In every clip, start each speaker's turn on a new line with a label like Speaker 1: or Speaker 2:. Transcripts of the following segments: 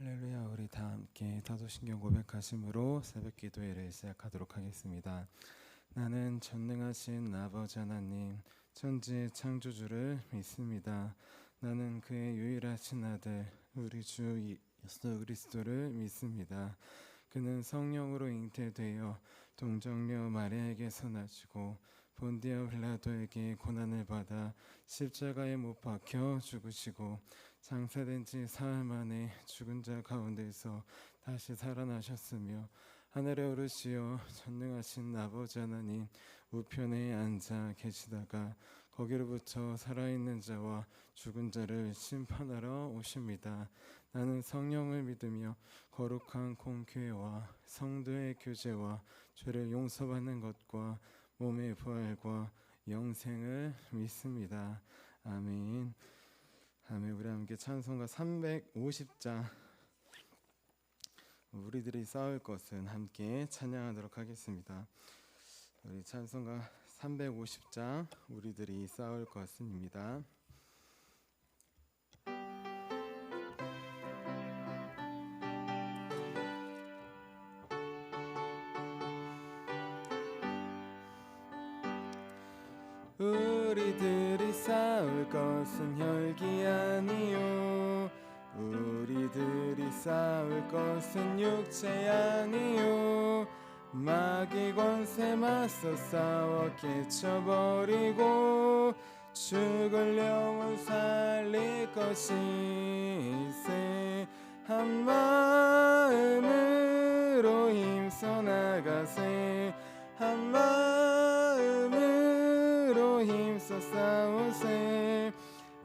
Speaker 1: 할렐루야. 우리 다 함께 사도신경 고백하심으로 새벽 기도회를 시작하도록 하겠습니다. 나는 전능하신 아버지 하나님 천지의 창조주를 믿습니다. 나는 그의 유일하신 아들 우리 주 예수 그리스도를 믿습니다. 그는 성령으로 잉태되어 동정녀 마리아에게서 나시고 본디오 빌라도에게 고난을 받아 십자가에 못 박혀 죽으시고 장사된 지 사흘 만에 죽은 자 가운데서 다시 살아나셨으며 하늘에 오르시어 전능하신 아버지 하나님 우편에 앉아 계시다가 거기로부터 살아있는 자와 죽은 자를 심판하러 오십니다. 나는 성령을 믿으며 거룩한 공교회와 성도의 교제와 죄를 용서받는 것과 몸의 부활과 영생을 믿습니다. 아멘. 아멘. 우리 함께 찬송가 350장 우리들이 싸울 것은 함께 찬양하도록 하겠습니다. 우리 찬송가 350장 우리들이 싸울 것은입니다. 우리들이 싸울 것은 혈기 아니요 우리들이 싸울 것은 육체 아니요 마귀 권세 맞서 싸워 깨쳐버리고 죽을 영혼 살릴 것이세 한 마음으로 힘써 나가세 한 마음으로 힘써 싸우세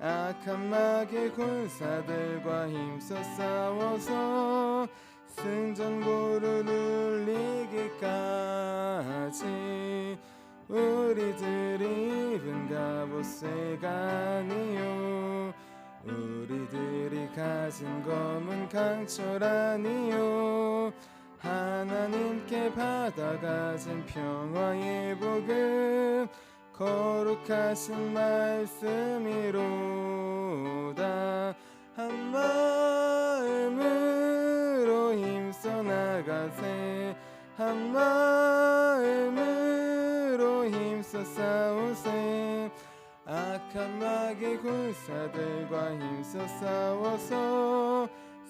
Speaker 1: 악한 마귀 군사들과 힘써 싸워서 승전고를 울리기까지 우리들이 입은 갑옷쇠가 아니요 우리들이 가진 검은 강철 아니요 하나님께 받아가진 평화의 복음 거룩하신 말씀이로다 한 마음으로 힘써 나가세 한 마음으로 힘써 싸우세 악한 마귀 군사들과 힘써 싸워서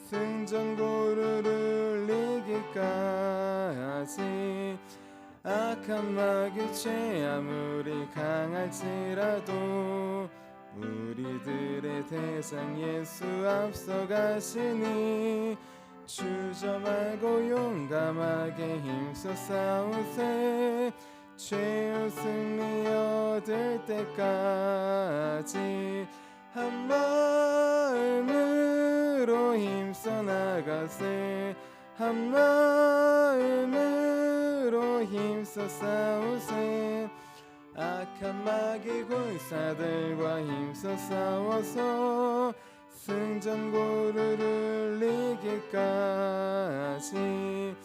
Speaker 1: 승전고를 울리기까지 악한 마귀 죄 아무리 강할지라도 우리들의 대장 예수 앞서가시니 주저 말고 용감하게 힘써 싸우세 죄의 승리 얻을 때까지 한 마음으로 힘써 나가세 한 마음으로 힘써 싸우세 악한 마귀 군사들과 힘써 싸워서 승전고를 울리기까지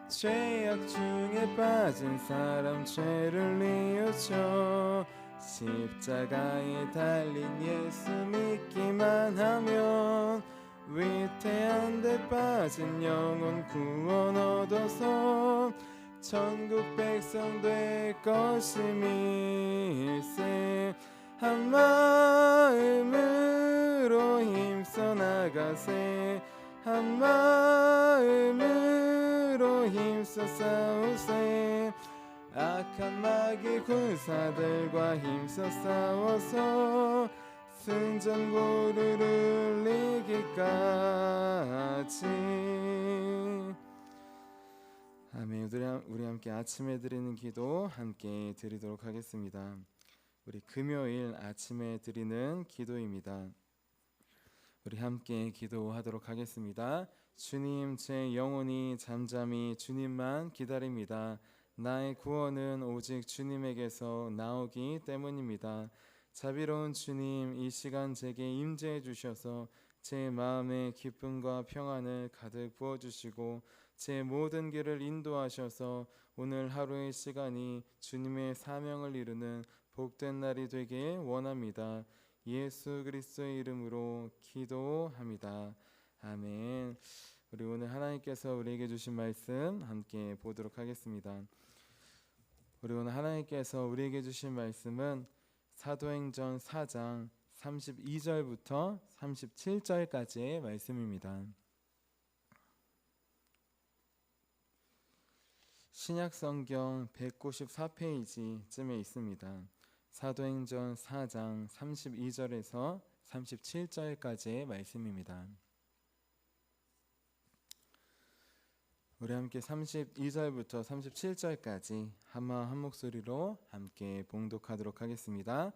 Speaker 1: 죄악 중에 빠진 사람 죄를 뉘우쳐 십자가에 달린 예수 믿기만 하면 위태한 데 빠진 영혼 구원 얻어서 천국 백성 될 것임일세 한 마음으로 힘써 나가세 한 마음으로 힘써 싸우세 악한 마귀 군사들과 힘써 싸워서 승전고를 울리기까지. 아멘. 우리 함께 아침에 드리는 기도 함께 드리도록 하겠습니다. 우리 금요일 아침에 드리는 기도입니다. 우리 함께 기도하도록 하겠습니다. 주님, 제 영혼이 잠잠히 주님만 기다립니다. 나의 구원은 오직 주님에게서 나오기 때문입니다. 자비로운 주님, 이 시간 제게 임재해 주셔서 제 마음에 기쁨과 평안을 가득 부어주시고 제 모든 길을 인도하셔서 오늘 하루의 시간이 주님의 사명을 이루는 복된 날이 되길 원합니다. 예수 그리스도의 이름으로 기도합니다. 아멘. 우리 오늘 하나님께서 우리에게 주신 말씀 함께 보도록 하겠습니다. 우리 오늘 하나님께서 우리에게 주신 말씀은 사도행전 4장 32절부터 37절까지의 말씀입니다. 신약성경 194페이지쯤에 있습니다. 사도행전 4장 32절에서 37절까지의 말씀입니다. 우리 함께 32절부터 37절까지 한마음 한 목소리로 함께 봉독하도록 하겠습니다.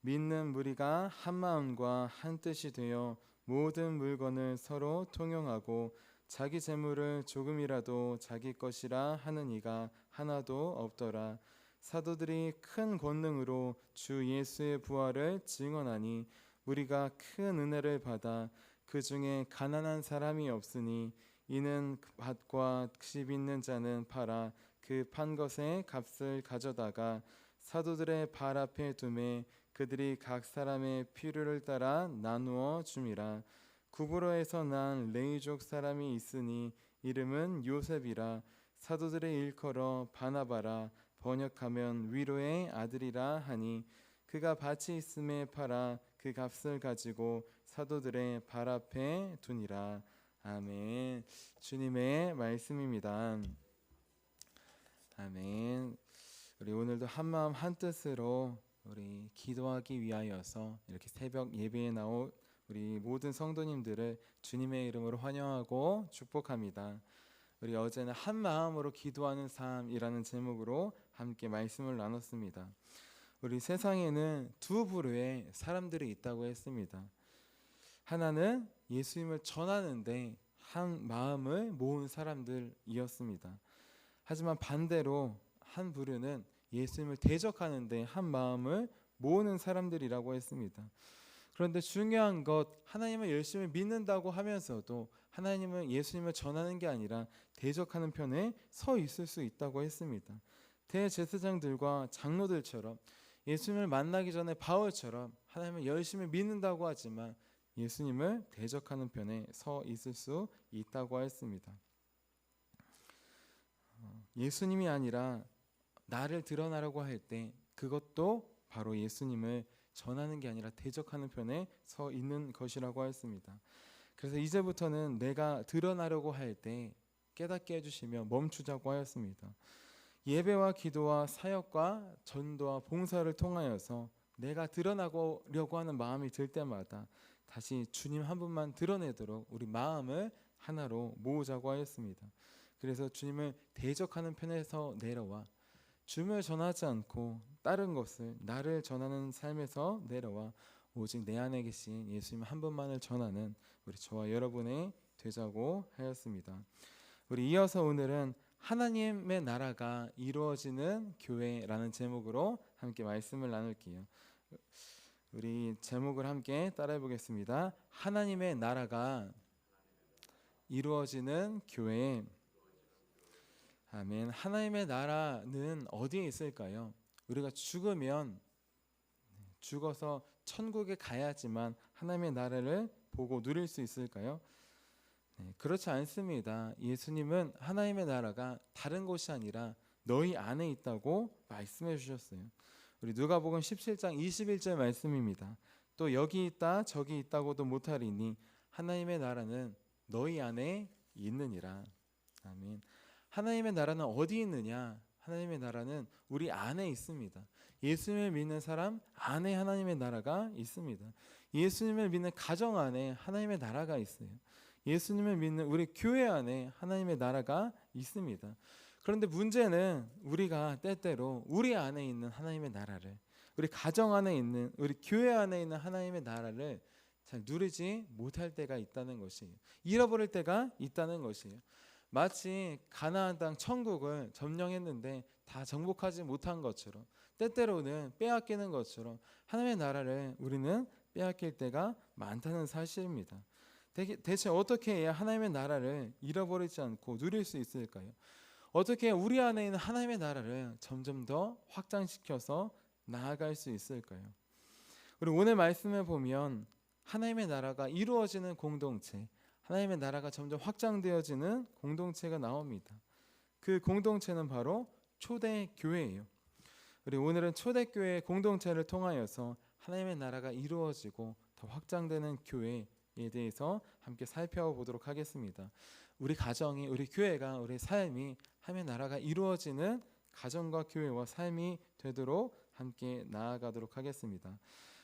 Speaker 1: 믿는 무리가 한 마음과 한 뜻이 되어 모든 물건을 서로 통용하고 자기 재물을 조금이라도 자기 것이라 하는 이가 하나도 없더라. 사도들이 큰 권능으로 주 예수의 부활을 증언하니 우리가 큰 은혜를 받아 그 중에 가난한 사람이 없으니 이는 밭과 집 있는 자는 팔아 그 판 것의 값을 가져다가 사도들의 발 앞에 두매 그들이 각 사람의 필요를 따라 나누어 줌이라. 구브로에서 난 레이족 사람이 있으니 이름은 요셉이라. 사도들의 일컬어 바나바라 번역하면 위로의 아들이라 하니 그가 밭이 있음에 팔아 그 값을 가지고 사도들의 발 앞에 두니라. 아멘. 주님의 말씀입니다. 아멘. 우리 오늘도 한마음 한뜻으로 우리 기도하기 위하여서 이렇게 새벽 예배에 나온 우리 모든 성도님들을 주님의 이름으로 환영하고 축복합니다. 우리 어제는 한마음으로 기도하는 삶이라는 제목으로 함께 말씀을 나눴습니다. 우리 세상에는 두 부류의 사람들이 있다고 했습니다. 하나는 예수님을 전하는데 한 마음을 모은 사람들이었습니다. 하지만 반대로 한 부류는 예수님을 대적하는데 한 마음을 모으는 사람들이라고 했습니다. 그런데 중요한 것, 하나님을 열심히 믿는다고 하면서도 하나님은 예수님을 전하는 게 아니라 대적하는 편에 서 있을 수 있다고 했습니다. 대제사장들과 장로들처럼 예수님을 만나기 전에 바울처럼 하나님을 열심히 믿는다고 하지만 예수님을 대적하는 편에 서 있을 수 있다고 했습니다. 예수님이 아니라 나를 드러나려고 할 때 그것도 바로 예수님을 전하는 게 아니라 대적하는 편에 서 있는 것이라고 했습니다. 그래서 이제부터는 내가 드러나려고 할 때 깨닫게 해주시며 멈추자고 하였습니다. 예배와 기도와 사역과 전도와 봉사를 통하여서 내가 드러나려고 하는 마음이 들 때마다 다시 주님 한 분만 드러내도록 우리 마음을 하나로 모으자고 하였습니다. 그래서 주님을 대적하는 편에서 내려와 주님을 전하지 않고 다른 것을 나를 전하는 삶에서 내려와 오직 내 안에 계신 예수님 한 분만을 전하는 우리 저와 여러분이 되자고 하였습니다. 우리 이어서 오늘은 하나님의 나라가 이루어지는 교회라는 제목으로 함께 말씀을 나눌게요. 우리 제목을 함께 따라해 보겠습니다. 하나님의 나라가 이루어지는 교회. 아멘. 하나님의 나라는 어디에 있을까요? 우리가 죽으면 죽어서 천국에 가야지만 하나님의 나라를 보고 누릴 수 있을까요? 그렇지 않습니다. 예수님은 하나님의 나라가 다른 곳이 아니라 너희 안에 있다고 말씀해 주셨어요. 우리 누가복음 17장 21절 말씀입니다. 또 여기 있다 저기 있다고도 못하리니 하나님의 나라는 너희 안에 있느니라. 아멘. 하나님의 나라는 어디 있느냐? 하나님의 나라는 우리 안에 있습니다. 예수님을 믿는 사람 안에 하나님의 나라가 있습니다. 예수님을 믿는 가정 안에 하나님의 나라가 있어요. 예수님을 믿는 우리 교회 안에 하나님의 나라가 있습니다. 그런데 문제는 우리가 때때로 우리 안에 있는 하나님의 나라를, 우리 가정 안에 있는, 우리 교회 안에 있는 하나님의 나라를 잘 누리지 못할 때가 있다는 것이에요. 잃어버릴 때가 있다는 것이에요. 마치 가나안 땅 천국을 점령했는데 다 정복하지 못한 것처럼, 때때로는 빼앗기는 것처럼 하나님의 나라를 우리는 빼앗길 때가 많다는 사실입니다. 대체 어떻게 해야 하나님의 나라를 잃어버리지 않고 누릴 수 있을까요? 어떻게 해야 우리 안에 있는 하나님의 나라를 점점 더 확장시켜서 나아갈 수 있을까요? 우리 오늘 말씀을 보면 하나님의 나라가 이루어지는 공동체, 하나님의 나라가 점점 확장되어지는 공동체가 나옵니다. 그 공동체는 바로 초대교회예요. 우리 오늘은 초대교회 공동체를 통하여서 하나님의 나라가 이루어지고 더 확장되는 교회에 대해서 함께 살펴보도록 하겠습니다. 우리 가정이, 우리 교회가, 우리 삶이 하나님의 나라가 이루어지는 가정과 교회와 삶이 되도록 함께 나아가도록 하겠습니다.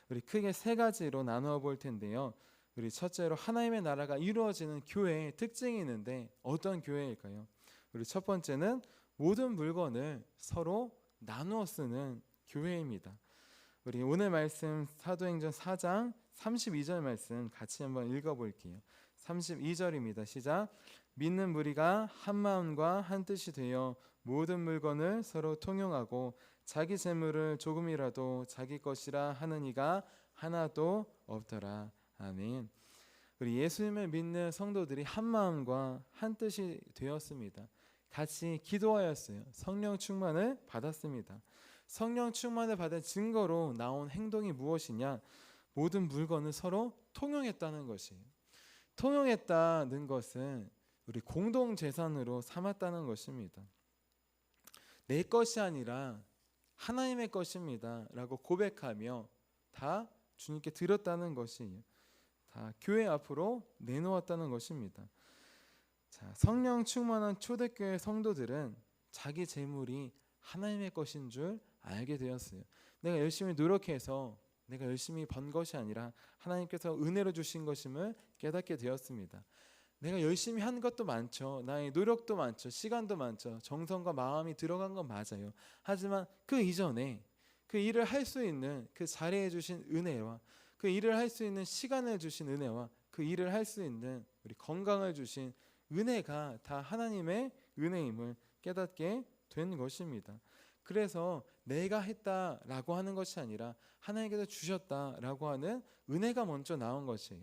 Speaker 1: 우리 크게 세 가지로 나누어 볼 텐데요. 우리 첫째로 하나님의 나라가 이루어지는 교회의 특징이 있는데 어떤 교회일까요? 우리 첫 번째는 모든 물건을 서로 나누어 쓰는 교회입니다. 우리 오늘 말씀 사도행전 4장 32절 말씀 같이 한번 읽어볼게요. 32절입니다. 시작. 믿는 무리가 한 마음과 한 뜻이 되어 모든 물건을 서로 통용하고 자기 재물을 조금이라도 자기 것이라 하는 이가 하나도 없더라. 아멘. 우리 예수님을 믿는 성도들이 한 마음과 한 뜻이 되었습니다. 같이 기도하였어요. 성령 충만을 받았습니다. 성령 충만을 받은 증거로 나온 행동이 무엇이냐? 모든 물건을 서로 통용했다는 것이에요. 통용했다는 것은 우리 공동 재산으로 삼았다는 것입니다. 내 것이 아니라 하나님의 것입니다 라고 고백하며 다 주님께 드렸다는 것이에요. 다 교회 앞으로 내놓았다는 것입니다. 자, 성령 충만한 초대교회 성도들은 자기 재물이 하나님의 것인 줄 알게 되었어요. 내가 열심히 노력해서 내가 열심히 번 것이 아니라 하나님께서 은혜로 주신 것임을 깨닫게 되었습니다. 내가 열심히 한 것도 많죠. 나의 노력도 많죠. 시간도 많죠. 정성과 마음이 들어간 건 맞아요. 하지만 그 이전에 그 일을 할 수 있는 그 자리에 주신 은혜와 그 일을 할 수 있는 시간을 주신 은혜와 그 일을 할 수 있는 우리 건강을 주신 은혜가 다 하나님의 은혜임을 깨닫게 된 것입니다. 그래서 내가 했다라고 하는 것이 아니라 하나님께서 주셨다라고 하는 은혜가 먼저 나온 것이에요.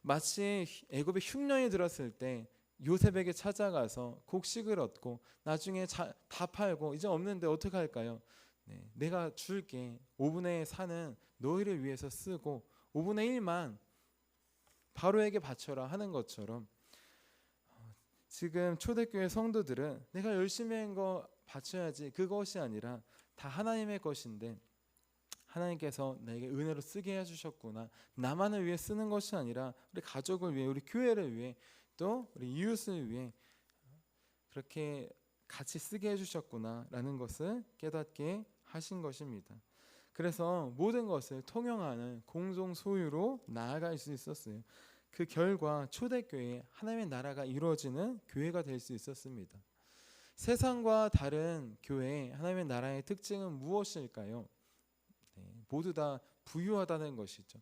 Speaker 1: 마치 애굽에 흉년이 들었을 때 요셉에게 찾아가서 곡식을 얻고 나중에 다 팔고 이제 없는데 어떻게 할까요? 네, 내가 줄게. 5분의 4는 너희를 위해서 쓰고 5분의 1만 바로에게 바쳐라 하는 것처럼 지금 초대교회 성도들은 내가 열심히 한 거 바쳐야지 그것이 아니라 다 하나님의 것인데 하나님께서 내게 은혜로 쓰게 해주셨구나. 나만을 위해 쓰는 것이 아니라 우리 가족을 위해, 우리 교회를 위해, 또 우리 이웃을 위해 그렇게 같이 쓰게 해주셨구나라는 것을 깨닫게 하신 것입니다. 그래서 모든 것을 통용하는 공동 소유로 나아갈 수 있었어요. 그 결과 초대교회 하나님의 나라가 이루어지는 교회가 될 수 있었습니다. 세상과 다른 교회 하나님의 나라의 특징은 무엇일까요? 모두 다 부유하다는 것이죠.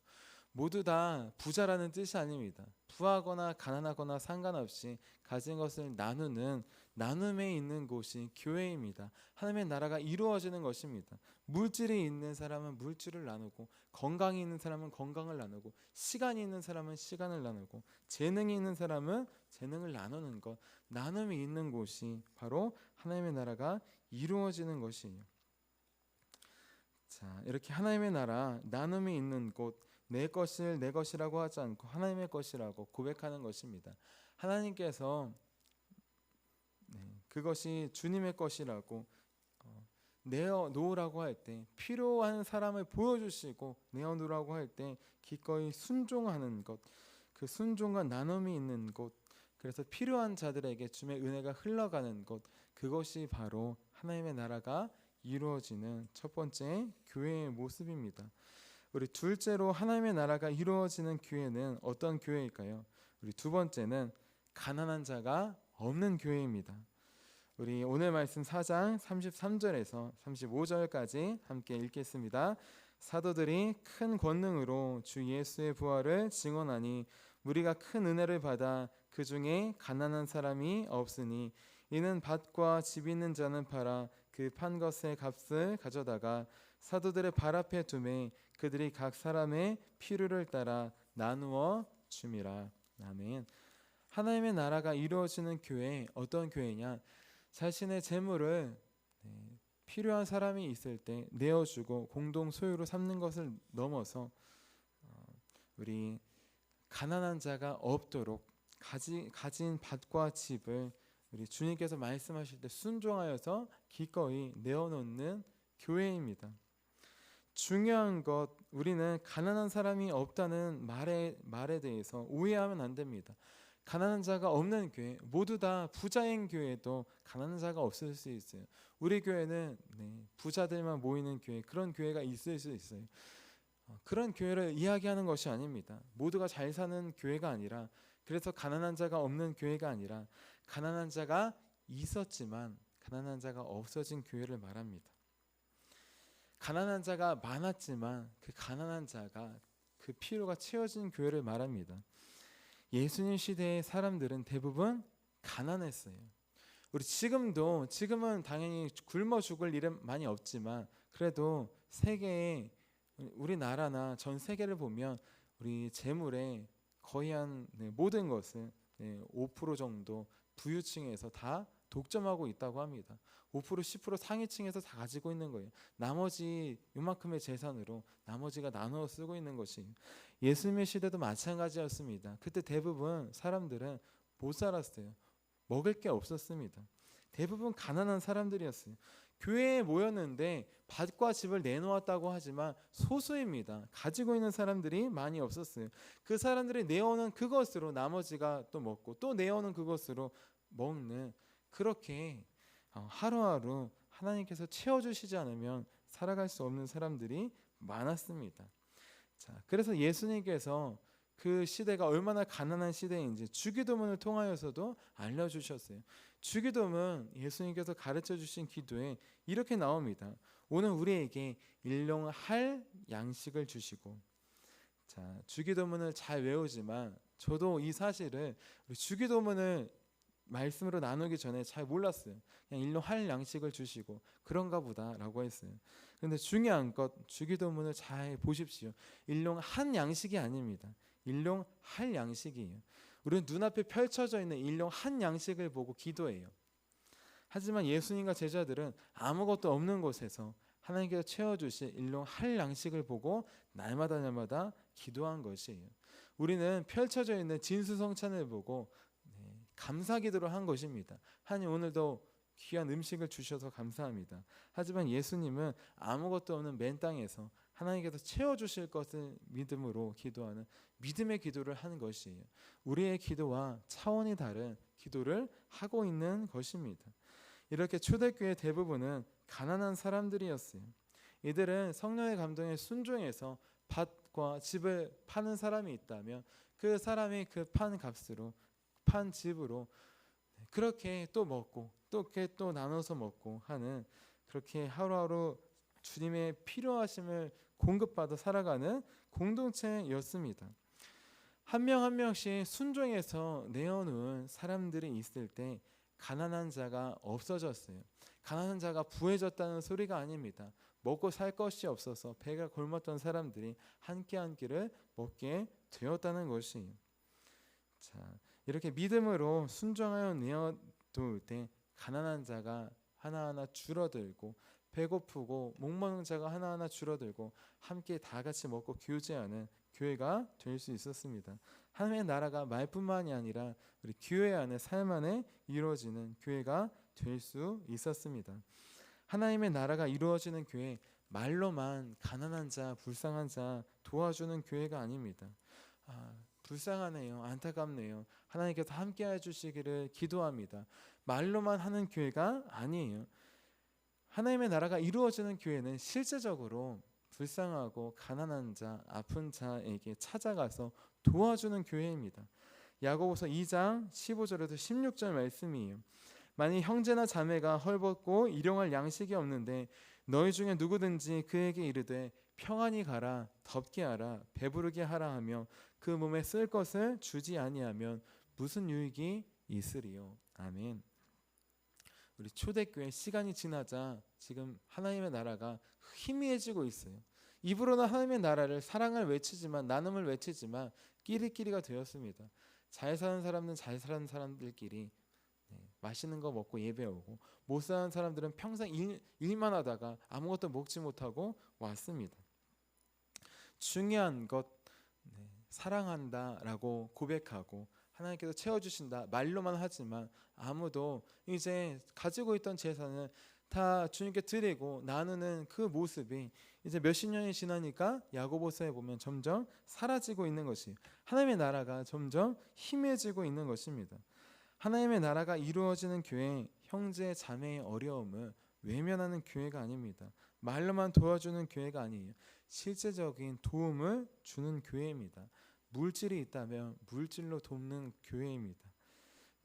Speaker 1: 모두 다 부자라는 뜻이 아닙니다. 부하거나 가난하거나 상관없이 가진 것을 나누는 나눔에 있는 곳이 교회입니다. 하나님의 나라가 이루어지는 것입니다. 물질이 있는 사람은 물질을 나누고, 건강이 있는 사람은 건강을 나누고, 시간이 있는 사람은 시간을 나누고, 재능이 있는 사람은 재능을 나누는 것, 나눔이 있는 곳이 바로 하나님의 나라가 이루어지는 것이에요. 자, 이렇게 하나님의 나라, 나눔이 있는 곳, 내 것을 내 것이라고 하지 않고 하나님의 것이라고 고백하는 것입니다. 하나님께서 그것이 주님의 것이라고 내어놓으라고 할 때, 필요한 사람을 보여주시고 내어놓으라고 할 때 기꺼이 순종하는 것, 그 순종과 나눔이 있는 곳, 그래서 필요한 자들에게 주님의 은혜가 흘러가는 것, 그것이 바로 하나님의 나라가 이루어지는 첫 번째 교회의 모습입니다. 우리 둘째로 하나님의 나라가 이루어지는 교회는 어떤 교회일까요? 우리 두 번째는 가난한 자가 없는 교회입니다. 우리 오늘 말씀 4장 33절에서 35절까지 함께 읽겠습니다. 사도들이 큰 권능으로 주 예수의 부활을 증언하니 무리가 큰 은혜를 받아 그 중에 가난한 사람이 없으니 이는 밭과 집 있는 자는 팔아 그 판 것의 값을 가져다가 사도들의 발 앞에 두매 그들이 각 사람의 필요를 따라 나누어 줌이라. 아멘. 하나님의 나라가 이루어지는 교회, 어떤 교회냐? 자신의 재물을 필요한 사람이 있을 때 내어주고 공동 소유로 삼는 것을 넘어서 우리 가난한 자가 없도록 가진 밭과 집을 우리 주님께서 말씀하실 때 순종하여서 기꺼이 내어놓는 교회입니다. 중요한 것, 우리는 가난한 사람이 없다는 말에 대해서 오해하면 안 됩니다. 가난한 자가 없는 교회, 모두 다 부자인 교회도 가난한 자가 없을 수 있어요. 우리 교회는 부자들만 모이는 교회, 그런 교회가 있을 수 있어요. 그런 교회를 이야기하는 것이 아닙니다. 모두가 잘 사는 교회가 아니라, 그래서 가난한 자가 없는 교회가 아니라, 가난한 자가 있었지만 가난한 자가 없어진 교회를 말합니다. 가난한 자가 많았지만 그 가난한 자가 그 필요가 채워진 교회를 말합니다. 예수님 시대의 사람들은 대부분 가난했어요. 우리 지금은 당연히 굶어 죽을 일은 많이 없지만, 그래도 우리나라나 전 세계를 보면 우리 재물의 거의 한 모든 것을 5% 정도 부유층에서 다 독점하고 있다고 합니다. 5% 10% 상위층에서 다 가지고 있는 거예요. 나머지 이만큼의 재산으로 나머지가 나누어 쓰고 있는 것이, 예수님의 시대도 마찬가지였습니다. 그때 대부분 사람들은 못 살았어요. 먹을 게 없었습니다. 대부분 가난한 사람들이었어요. 교회에 모였는데 밭과 집을 내놓았다고 하지만 소수입니다. 가지고 있는 사람들이 많이 없었어요. 그 사람들이 내어오는 그것으로 나머지가 또 먹고, 또 내어오는 그것으로 먹는, 그렇게 하루하루 하나님께서 채워주시지 않으면 살아갈 수 없는 사람들이 많았습니다. 자, 그래서 예수님께서 그 시대가 얼마나 가난한 시대인지 주기도문을 통하여서도 알려주셨어요. 주기도문, 예수님께서 가르쳐 주신 기도에 이렇게 나옵니다. 오늘 우리에게 일용할 양식을 주시고. 자, 주기도문을 잘 외우지만 저도 이 사실을, 주기도문을 말씀으로 나누기 전에 잘 몰랐어요. 그냥 일용할 양식을 주시고 그런가 보다라고 했어요. 그런데 중요한 것, 주기도문을 잘 보십시오. 일용한 양식이 아닙니다. 일용할 양식이에요. 우리는 눈앞에 펼쳐져 있는 일용한 양식을 보고 기도해요. 하지만 예수님과 제자들은 아무것도 없는 곳에서 하나님께서 채워주실 일용할 양식을 보고 날마다 기도한 것이에요. 우리는 펼쳐져 있는 진수성찬을 보고 감사 기도를 한 것입니다. 하나님, 오늘도 귀한 음식을 주셔서 감사합니다. 하지만 예수님은 아무것도 없는 맨 땅에서 하나님께서 채워주실 것을 믿음으로 기도하는 믿음의 기도를 하는 것이에요. 우리의 기도와 차원이 다른 기도를 하고 있는 것입니다. 이렇게 초대교회 대부분은 가난한 사람들이었어요. 이들은 성령의 감동에 순종해서 밭과 집을 파는 사람이 있다면 그 사람이 그 판 값으로, 판 집으로 그렇게 또 먹고 또 이렇게 또 나눠서 먹고 하는, 그렇게 하루하루 주님의 필요하심을 공급받아 살아가는 공동체였습니다. 한 명 한 명씩 순종해서 내어놓은 사람들이 있을 때 가난한 자가 없어졌어요. 가난한 자가 부해졌다는 소리가 아닙니다. 먹고 살 것이 없어서 배가 굶었던 사람들이 한 끼 한 끼를 먹게 되었다는 것이에요. 자, 이렇게 믿음으로 순종하여 내어놓을 때 가난한 자가 하나하나 줄어들고, 배고프고 목마른 자가 하나하나 줄어들고, 함께 다 같이 먹고 교제하는 교회가 될 수 있었습니다. 하나님의 나라가 말뿐만이 아니라 우리 교회 안에 삶 안에 이루어지는 교회가 될 수 있었습니다. 하나님의 나라가 이루어지는 교회, 말로만 가난한 자, 불쌍한 자 도와주는 교회가 아닙니다. 불쌍하네요, 안타깝네요, 하나님께서 함께 해주시기를 기도합니다, 말로만 하는 교회가 아니에요. 하나님의 나라가 이루어지는 교회는 실제적으로 불쌍하고 가난한 자, 아픈 자에게 찾아가서 도와주는 교회입니다. 야고보서 2장 15절에서 16절 말씀이에요. 만일 형제나 자매가 헐벗고 일용할 양식이 없는데 너희 중에 누구든지 그에게 이르되 평안히 가라, 덥게 하라, 배부르게 하라 하며 그 몸에 쓸 것을 주지 아니하면 무슨 유익이 있으리요. 아멘. 우리 초대교회 시간이 지나자 지금 하나님의 나라가 희미해지고 있어요. 입으로는 하나님의 나라를, 사랑을 외치지만, 나눔을 외치지만 끼리끼리가 되었습니다. 잘 사는 사람은 잘 사는 사람들끼리 맛있는 거 먹고 예배 오고, 못 사는 사람들은 평생 일만 하다가 아무것도 먹지 못하고 왔습니다. 중요한 것, 사랑한다라고 고백하고 하나님께서 채워주신다 말로만 하지만 아무도 이제 가지고 있던 재산을 다 주님께 드리고 나누는 그 모습이 이제 몇십 년이 지나니까 야고보서에 보면 점점 사라지고 있는 것이, 하나님의 나라가 점점 희미해지고 있는 것입니다. 하나님의 나라가 이루어지는 교회, 형제 자매의 어려움을 외면하는 교회가 아닙니다. 말로만 도와주는 교회가 아니에요. 실제적인 도움을 주는 교회입니다. 물질이 있다면 물질로 돕는 교회입니다.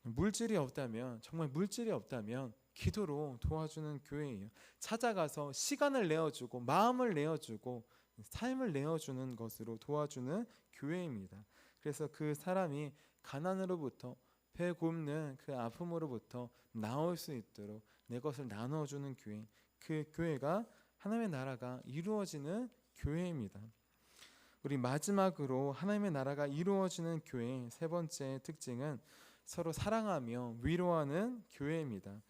Speaker 1: 물질이 없다면, 정말 물질이 없다면 기도로 도와주는 교회예요. 찾아가서 시간을 내어주고 마음을 내어주고 삶을 내어주는 것으로 도와주는 교회입니다. 그래서 그 사람이 가난으로부터, 배 굽는 그 아픔으로부터 나올 수 있도록 내 것을 나눠주는 교회, 그 교회가 하나님의 나라가 이루어지는 교회입니다. 우리 마지막으로 하나님의 나라가 이루어지는 교회의 세 번째 특징은 서로 사랑하며 위로하는 교회입니다.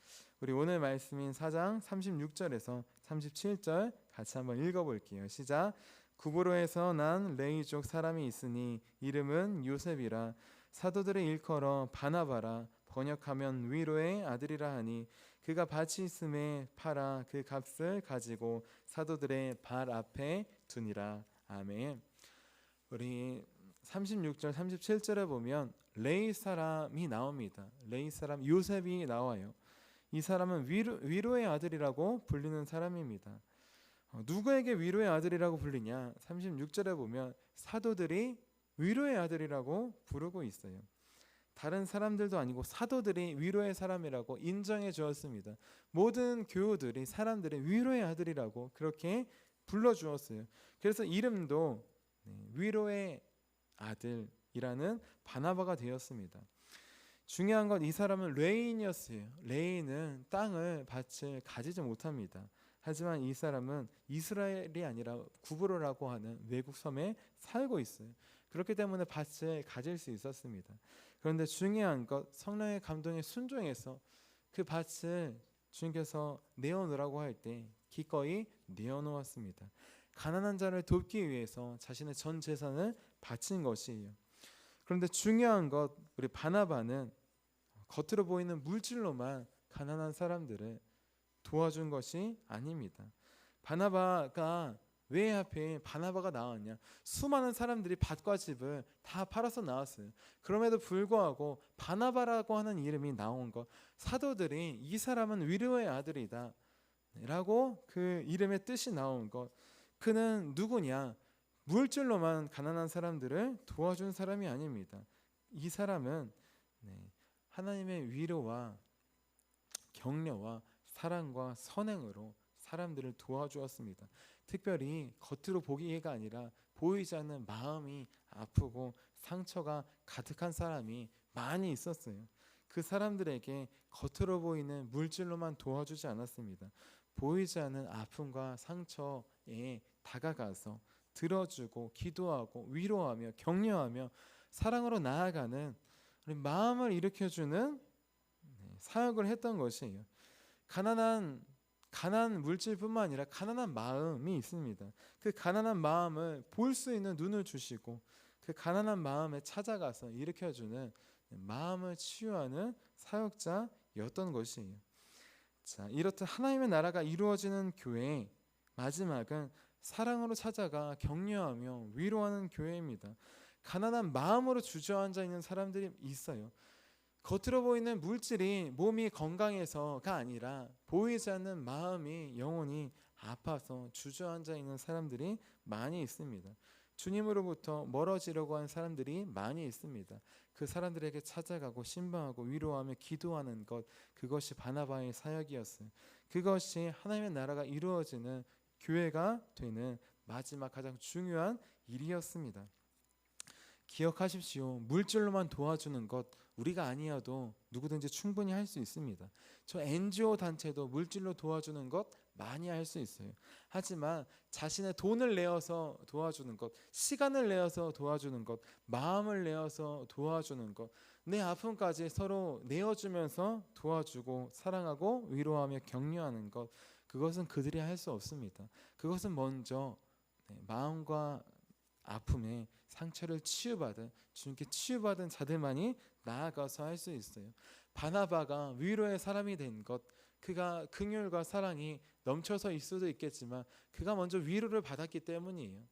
Speaker 1: 우리 오늘 말씀인 4장 36절에서 37절 같이 한번 읽어볼게요. 시작. 구브로에서 난 레이족 사람이 있으니 이름은 요셉이라. 사도들의 일컬어 바나바라. 번역하면 위로의 아들이라 하니 그가 밭이 있음에 팔아 그 값을 가지고 사도들의 발 앞에 두니라. 아멘. 우리 36절 37절에 보면 레이 사람이 나옵니다. 레이 사람 요셉이 나와요. 이 사람은 위로의 아들이라고 불리는 사람입니다. 누구에게 위로의 아들이라고 불리냐? 36절에 보면 사도들이 위로의 아들이라고 부르고 있어요. 다른 사람들도 아니고 사도들이 위로의 사람이라고 인정해 주었습니다. 모든 교우들이 사람들의 위로의 아들이라고 그렇게 불러주었어요. 그래서 이름도 위로의 아들이라는 바나바가 되었습니다. 중요한 건 이 사람은 레인이었어요. 레인은 땅을 밭을 가지지 못합니다. 하지만 이 사람은 이스라엘이 아니라 구브로라고 하는 외국 섬에 살고 있어요. 그렇기 때문에 밭을 가질 수 있었습니다. 그런데 중요한 것, 성령의 감동에 순종해서 그 밭을 주님께서 내어놓으라고 할 때 기꺼이 내어놓았습니다. 가난한 자를 돕기 위해서 자신의 전 재산을 바친 것이에요. 그런데 중요한 것, 우리 바나바는 겉으로 보이는 물질로만 가난한 사람들을 도와준 것이 아닙니다. 바나바가 왜 하필 바나바가 나왔냐? 수많은 사람들이 밭과 집을 다 팔아서 나왔어요. 그럼에도 불구하고 바나바라고 하는 이름이 나온 것, 사도들이 이 사람은 위로의 아들이다 라고 그 이름의 뜻이 나온 것, 그는 누구냐? 물질로만 가난한 사람들을 도와준 사람이 아닙니다. 이 사람은 하나님의 위로와 격려와 사랑과 선행으로 사람들을 도와주었습니다. 특별히 겉으로 보기가 아니라 보이지 않는 마음이 아프고 상처가 가득한 사람이 많이 있었어요. 그 사람들에게 겉으로 보이는 물질로만 도와주지 않았습니다. 보이지 않는 아픔과 상처에 다가가서 들어주고 기도하고 위로하며 격려하며 사랑으로 나아가는 마음을 일으켜주는 사역을 했던 것이에요. 가난한 물질뿐만 아니라 가난한 마음이 있습니다. 그 가난한 마음을 볼 수 있는 눈을 주시고 그 가난한 마음에 찾아가서 일으켜주는 마음을 치유하는 사역자였던 것이에요. 자, 이렇듯 하나님의 나라가 이루어지는 교회의 마지막은 사랑으로 찾아가 격려하며 위로하는 교회입니다. 가난한 마음으로 주저앉아 있는 사람들이 있어요. 겉으로 보이는 물질이 몸이 건강해서가 아니라 보이지 않는 마음이 영혼이 아파서 주저앉아 있는 사람들이 많이 있습니다. 주님으로부터 멀어지려고 하는 사람들이 많이 있습니다. 그 사람들에게 찾아가고 신방하고 위로하며 기도하는 것, 그것이 바나바의 사역이었어요. 그것이 하나님의 나라가 이루어지는 교회가 되는 마지막 가장 중요한 일이었습니다. 기억하십시오. 물질로만 도와주는 것 우리가 아니어도 누구든지 충분히 할 수 있습니다. 저 NGO 단체도 물질로 도와주는 것 많이 할 수 있어요. 하지만 자신의 돈을 내어서 도와주는 것, 시간을 내어서 도와주는 것, 마음을 내어서 도와주는 것, 내 아픔까지 서로 내어주면서 도와주고 사랑하고 위로하며 격려하는 것, 그것은 그들이 할 수 없습니다. 그것은 먼저 마음과 아픔에 상처를 치유받은 주님께 치유받은 자들만이 나아가서 할 수 있어요. 바나바가 위로의 사람이 된 것, 그가 긍휼과 사랑이 넘쳐서 있을 수도 있겠지만 그가 먼저 위로를 받았기 때문이에요.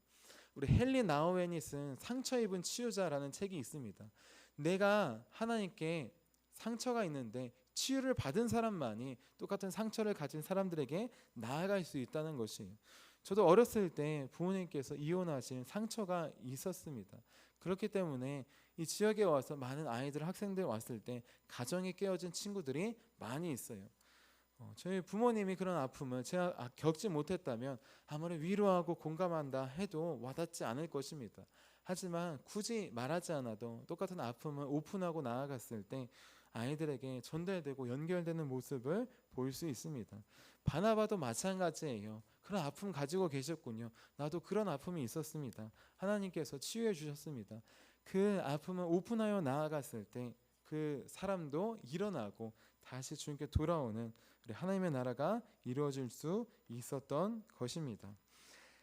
Speaker 1: 우리 헨리 나우엔이 쓴 상처 입은 치유자라는 책이 있습니다. 내가 하나님께 상처가 있는데 치유를 받은 사람만이 똑같은 상처를 가진 사람들에게 나아갈 수 있다는 것이에요. 저도 어렸을 때 부모님께서 이혼하신 상처가 있었습니다. 그렇기 때문에 이 지역에 와서 많은 아이들, 학생들 왔을 때 가정이 깨어진 친구들이 많이 있어요. 저희 부모님이 그런 아픔을 제가 겪지 못했다면 아무리 위로하고 공감한다 해도 와닿지 않을 것입니다. 하지만 굳이 말하지 않아도 똑같은 아픔을 오픈하고 나아갔을 때 아이들에게 전달되고 연결되는 모습을 볼 수 있습니다. 바나바도 마찬가지예요. 그런 아픔 가지고 계셨군요. 나도 그런 아픔이 있었습니다. 하나님께서 치유해 주셨습니다. 그 아픔을 오픈하여 나아갔을 때 그 사람도 일어나고 다시 주님께 돌아오는 우리 하나님의 나라가 이루어질 수 있었던 것입니다.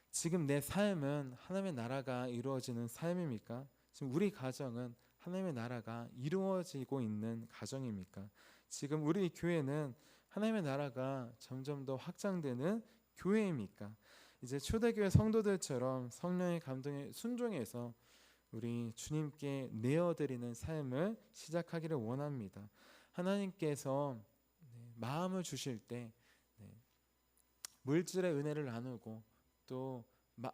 Speaker 1: 지금 내 삶은 하나님의 나라가 이루어지는 삶입니까? 지금 우리 가정은 하나님의 나라가 이루어지고 있는 가정입니까? 지금 우리 교회는 하나님의 나라가 점점 더 확장되는 교회입니까? 이제 초대교회 성도들처럼 성령의 감동에 순종해서 우리 주님께 내어드리는 삶을 시작하기를 원합니다. 하나님께서 마음을 주실 때 물질의 은혜를 나누고 또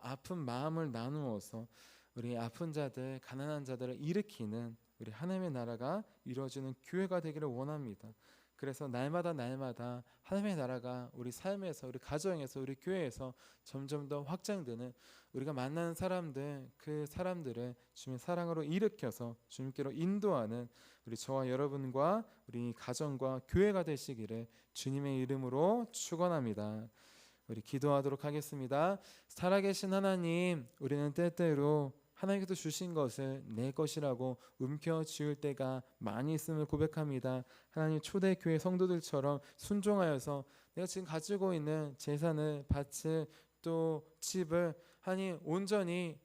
Speaker 1: 아픈 마음을 나누어서 우리 아픈 자들, 가난한 자들을 일으키는 우리 하나님의 나라가 이루어지는 교회가 되기를 원합니다. 그래서 날마다 하나님의 나라가 우리 삶에서, 우리 가정에서, 우리 교회에서 점점 더 확장되는, 우리가 만나는 사람들, 그 사람들을 주님의 사랑으로 일으켜서 주님께로 인도하는 우리 저와 여러분과 우리 가정과 교회가 되시기를 주님의 이름으로 축원합니다. 우리 기도하도록 하겠습니다. 살아계신 하나님, 우리는 때때로 하나님께서 주신 것을 내 것이라고 움켜쥐을 때가 많이 있음을 고백합니다. 하나님, 초대교회 성도들처럼 순종하여서 내가 지금 가지고 있는 재산을, 밭을, 또 집을 하나님 온전히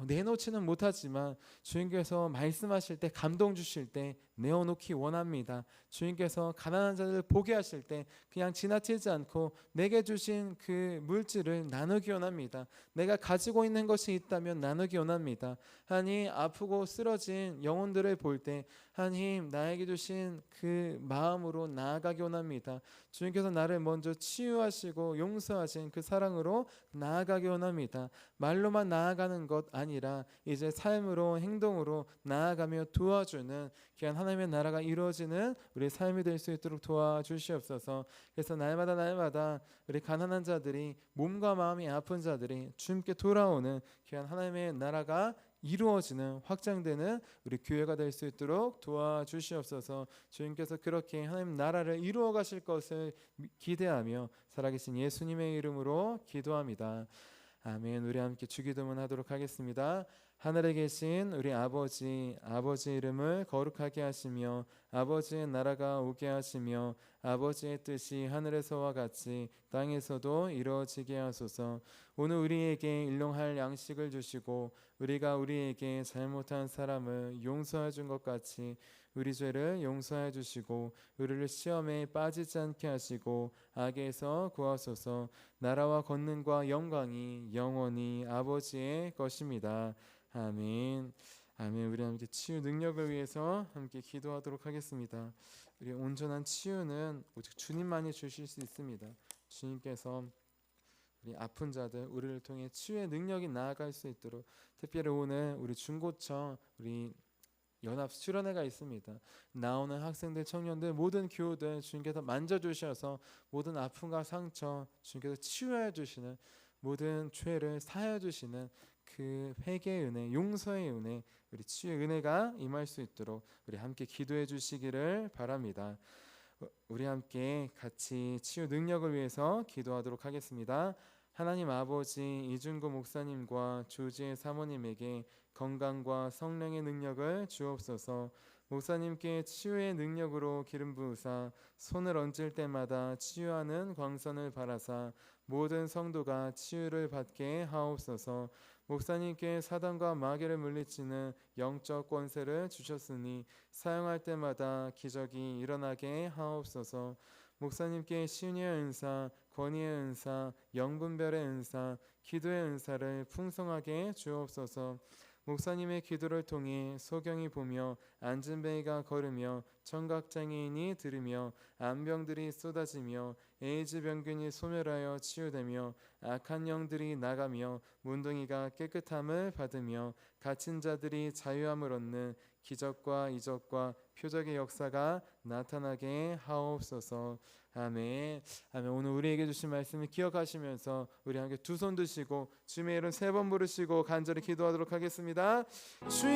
Speaker 1: 내놓지는 못하지만 주님께서 말씀하실 때, 감동 주실 때 내어놓기 원합니다. 주님께서 가난한 자들을 보게 하실 때 그냥 지나치지 않고 내게 주신 그 물질을 나누기 원합니다. 내가 가지고 있는 것이 있다면 나누기 원합니다. 하나님, 아프고 쓰러진 영혼들을 볼 때 하나님, 나에게 주신 그 마음으로 나아가기 원합니다. 주님께서 나를 먼저 치유하시고 용서하신 그 사랑으로 나아가기 원합니다. 말로만 나아가는 것 아니라 이제 삶으로, 행동으로 나아가며 도와주는 귀한 하나님의 나라가 이루어지는 우리 삶이 될 수 있도록 도와주시옵소서. 그래서 날마다 우리 가난한 자들이, 몸과 마음이 아픈 자들이 주님께 돌아오는 귀한 하나님의 나라가 이루어지는, 확장되는 우리 교회가 될 수 있도록 도와주시옵소서. 주님께서 그렇게 하나님 나라를 이루어 가실 것을 기대하며 살아계신 예수님의 이름으로 기도합니다. 아멘. 우리 함께 주기도문 하도록 하겠습니다. 하늘에 계신 우리 아버지 이름을 거룩하게 하시며 아버지의 나라가 오게 하시며 아버지의 뜻이 하늘에서와 같이 땅에서도 이루어지게 하소서. 오늘 우리에게 일용할 양식을 주시고 우리가 우리에게 잘못한 사람을 용서해 준 것 같이 우리 죄를 용서해 주시고 우리를 시험에 빠지지 않게 하시고 악에서 구하소서. 나라와 권능과 영광이 영원히 아버지의 것입니다. 아멘. 아멘. 우리 함께 치유 능력을 위해서 함께 기도하도록 하겠습니다. 우리 온전한 치유는 오직 주님만이 주실 수 있습니다. 주님께서 우리 아픈 자들, 우리를 통해 치유의 능력이 나아갈 수 있도록, 특별히 오늘 우리 중고청, 우리 연합 수련회가 있습니다. 나오는 학생들, 청년들, 모든 교우들 주님께서 만져주셔서 모든 아픔과 상처 주님께서 치유해 주시는, 모든 죄를 사하여 주시는 그 회개의 은혜, 용서의 은혜, 우리 치유의 은혜가 임할 수 있도록 우리 함께 기도해 주시기를 바랍니다. 우리 함께 같이 치유 능력을 위해서 기도하도록 하겠습니다. 하나님 아버지, 이준구 목사님과 조지의 사모님에게 건강과 성령의 능력을 주옵소서. 목사님께 치유의 능력으로 기름 부으사 손을 얹을 때마다 치유하는 광선을 발하사 모든 성도가 치유를 받게 하옵소서. 목사님께 사단과 마귀를 물리치는 영적 권세를 주셨으니 사용할 때마다 기적이 일어나게 하옵소서. 목사님께 신유의 은사, 권위의 은사, 영분별의 은사, 기도의 은사를 풍성하게 주옵소서. 목사님의 기도를 통해 소경이 보며 앉은 뱅이가 걸으며 청각장애인이 들으며 암병들이 쏟아지며 에이즈 병균이 소멸하여 치유되며 악한 영들이 나가며 문둥이가 깨끗함을 받으며 갇힌 자들이 자유함을 얻는 기적과 이적과 표적의 역사가 나타나게 하옵소서. 아멘. 아멘. 오늘 우리에게 주신 말씀을 기억하시면서 우리 함께 두 손 드시고 주님의 이름 3번 부르시고 간절히 기도하도록 하겠습니다. 주님